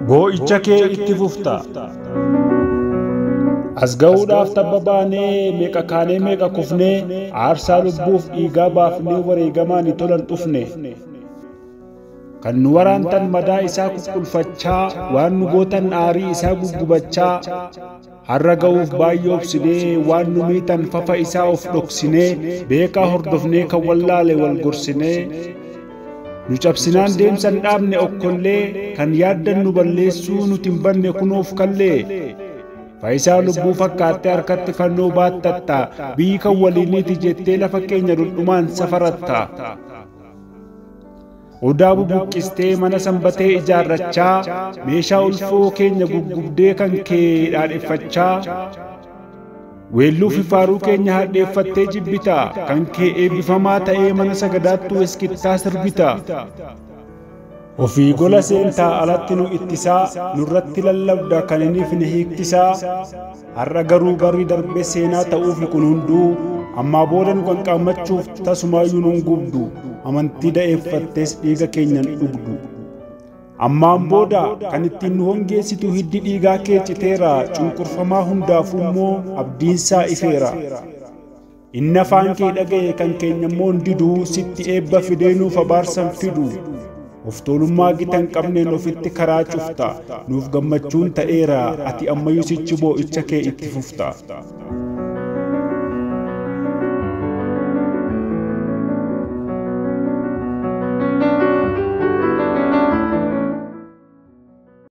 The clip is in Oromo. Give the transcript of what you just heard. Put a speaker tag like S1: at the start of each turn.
S1: boo'icha kee itti fufta. As ga'uudhaaf tabba baanee meeqa kaanee meeqa kufnee aarsaa lubbuuf dhiigaa baafnee wareegamaan tolan dhufne. Kan nu waraantan madaa isaa qulqulfachaa waan nu gootan aarii isaa guggubachaa har'a ga'uuf baay'ee obsinee waan nu miitan fafa isaa of dhoksinee beekaa hordofnee kan wallaale wal gorsinee nu cabsinaan deemsan dhaabne okkollee kan yaaddan nu balleessuu nuti hin banne kunoof kallee faayisaa lubbuu fakkaattee harkatti fannoo baattatta biyyi kan waliiniiti jettee lafa keenya dhundhumaan safaratta. Odaa bubuqqistee mana sanbatee ijaarrachaa meeshaa ulfoo keenya guggubdee kan kee dhaadheffachaa weelluu fi faaruu keenya hadheeffattee jibbita kan kee eebbifamaa ta'ee mana sagadaattuu eskittaa sirbita. Ofii gola seentaa alatti nu ittisaa nurratti lallabda kan iniif ni hiiktisaa har'a garuu barri darbee seenaa ta'uuf kun hunduu ammaa booda nu qaqqaammachuuf tasumaayyuu nun gubdu amantii da'eeffattes dhiiga keenyan dhugdu. Ammaan booda kan ittiin nu hongeessitu hiddi dhiigaa kee citeera cunqurfamaa hundaafuu immoo abdiinsaa ifeera. Inni afaan kee dhaga'e kan keenya immoo diduu sitti eebba fidee nuuf abaarsan fidu. Of tuulummaa gitan qabneen ofitti karaa cufta nuuf gammachuun ta'eera ati ammayyuu sichi boo'icha kee itti fufta.